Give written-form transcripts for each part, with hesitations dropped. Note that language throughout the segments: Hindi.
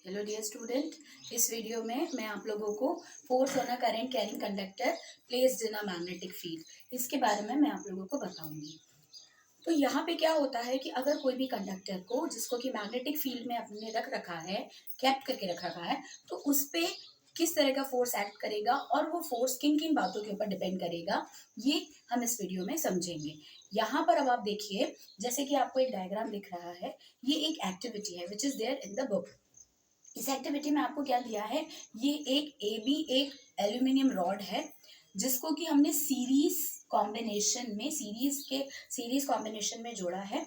हेलो डियर स्टूडेंट, इस वीडियो में मैं आप लोगों को force on a current carrying conductor placed in a magnetic field इसके बारे में मैं आप लोगों को बताऊंगी। तो यहाँ पे क्या होता है कि अगर कोई भी कंडक्टर को जिसको कि मैग्नेटिक फील्ड में अपने रख रखा है, कैप्ट करके रख रखा है, तो उस पे किस तरह का फोर्स एक्ट करेगा और वो फोर्स किन किन बातों के ऊपर डिपेंड करेगा, ये हम इस वीडियो में समझेंगे। यहाँ पर अब आप देखिए, जैसे कि आपको एक डायग्राम दिख रहा है, ये एक एक्टिविटी है which is there in the book. इस एक्टिविटी में आपको क्या दिया है, ये एक एल्यूमिनियम रॉड है जिसको कि हमने सीरीज कॉम्बिनेशन में जोड़ा है,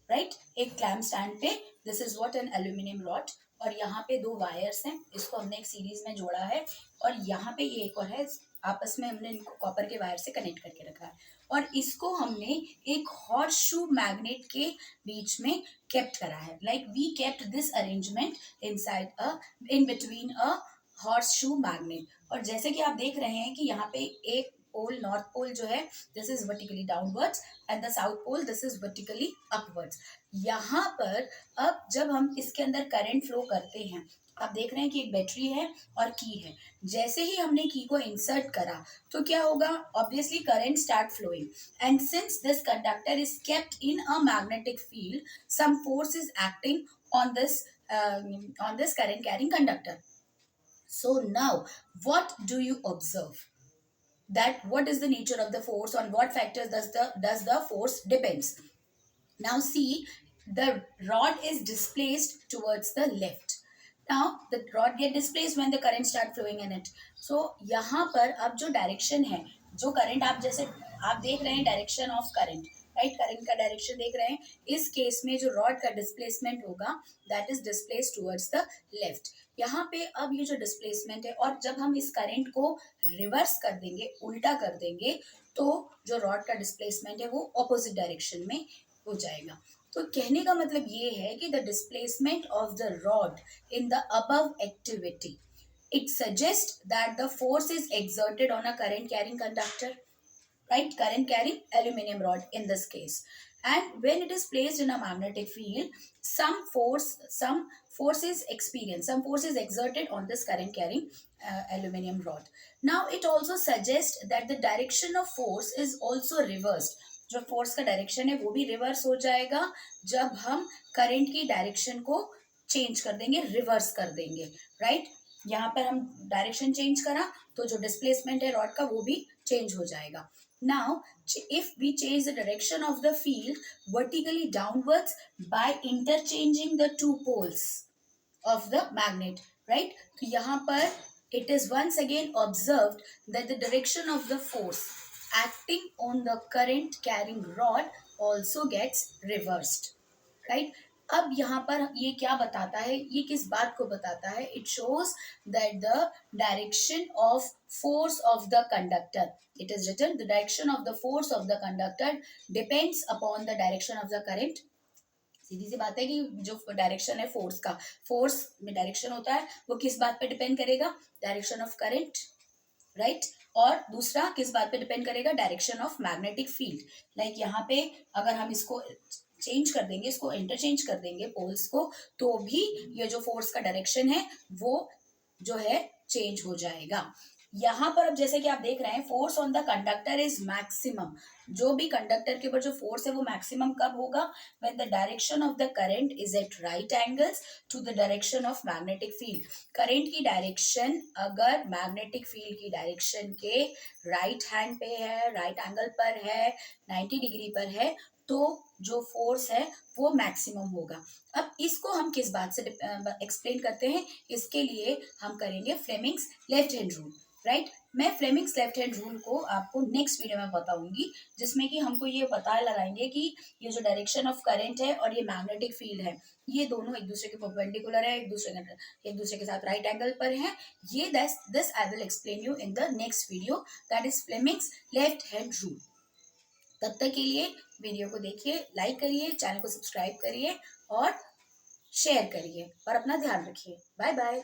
राइट। एक क्लैम्प स्टैंड पे, this is what an aluminium rod, और यहाँ पे दो वायर्स हैं, इसको हमने एक सीरीज में जोड़ा है, और यहाँ पे ये एक और है, आपस में हमने इनको कॉपर के वायर से कनेक्ट करके रखा है, और इसको हमने एक हॉर्स शू मैग्नेट के बीच में केप्ट करा है। Like we kept this arrangement in between a horse shoe magnet. और जैसे कि आप देख रहे हैं कि यहाँ पे एक पोल, नॉर्थ पोल जो है, this is vertically downwards and the south pole this is vertically upwards. यहाँ पर अब जब हम इसके अंदर करंट फ्लो करते हैं, आप देख रहे हैं कि एक बैटरी है और की है। जैसे ही हमने की को इंसर्ट करा तो क्या होगा, obviously current start flowing, and since this conductor is kept in a magnetic field, some force is acting on this current carrying conductor. So now what do you observe, that what is the nature of the force, on what factors does the force depends. Now see, the rod is displaced towards the left. Now the rod get displaced when the current start flowing in it. So यहाँ पर अब जो डायरेक्शन है, जो करंट आप जैसे आप देख रहे हैं, direction of current, right, current का डायरेक्शन देख रहे हैं, इस केस में जो रॉड का डिस्प्लेसमेंट होगा that is displace towards the left. यहाँ पे अब ये जो डिस्प्लेसमेंट है, और जब हम इस करंट को रिवर्स कर देंगे, उल्टा कर देंगे, तो जो रॉड का डिस्प्लेसमेंट है वो ऑपोजिट डायरेक्शन में हो जाएगा। तो कहने का मतलब ये है कि the displacement of the rod in the above activity, it suggests that the force is exerted on a current carrying conductor, right, current carrying aluminum rod in this case. And when it is placed in a magnetic field, some force is experienced, some force is exerted on this current carrying aluminum rod. Now it also suggests that the direction of force is also reversed. जो फोर्स का डायरेक्शन है वो भी रिवर्स हो जाएगा जब हम करंट की डायरेक्शन को चेंज कर देंगे, रिवर्स कर देंगे, राइट। यहाँ पर हम डायरेक्शन चेंज करा तो जो डिस्प्लेसमेंट है रॉड का वो भी चेंज हो जाएगा। Now, if we change the direction of the field vertically downwards by interchanging the two poles of the magnet, right? तो यहाँ पर it is once again observed that the direction of the force acting on the current carrying rod also gets reversed, right? अब यहाँ पर ये क्या बताता है, ये किस बात को बताता है, it shows that the direction of force of the conductor, it is written the direction of the force of the conductor depends upon the direction of the current. सीधी सी बात है कि जो डायरेक्शन है फोर्स का, फोर्स में डायरेक्शन होता है, वो किस बात पे डिपेंड करेगा, डायरेक्शन ऑफ करंट, राइट। और दूसरा किस बात पे डिपेंड करेगा, direction of magnetic field. Like यहाँ पे अगर हम इसको चेंज कर देंगे, इसको इंटरचेंज कर देंगे पोल्स को, तो भी ये जो फोर्स का डायरेक्शन है वो जो है चेंज हो जाएगा। यहाँ पर अब जैसे कि आप देख रहे हैं, force on the conductor is maximum, जो भी कंडक्टर के ऊपर जो फोर्स है वो मैक्सिमम कब होगा, when the direction of the current is at right angles to the direction of magnetic field. Current की डायरेक्शन अगर मैग्नेटिक फील्ड की डायरेक्शन के राइट हैंड पे है, राइट एंगल पर है, 90 डिग्री पर है, तो जो फोर्स है वो मैक्सिमम होगा। अब इसको हम किस बात से एक्सप्लेन करते हैं, इसके लिए हम करेंगे Fleming's left hand rule, right. मैं फ्लेमिंग्स लेफ्ट हैंड रूल को आपको नेक्स्ट वीडियो में बताऊंगी, जिसमें कि हमको ये पता लगाएंगे कि ये जो डायरेक्शन ऑफ करंट है और ये मैग्नेटिक फील्ड है, ये दोनों एक दूसरे के परपेंडिकुलर है, एक दूसरे के साथ राइट एंगल पर है। ये this I will explain you in the next video, that is Fleming's left hand rule. तब तक के लिए वीडियो को देखिए, लाइक करिए, चैनल को सब्सक्राइब करिए और शेयर करिए, और अपना ध्यान रखिए। Bye bye.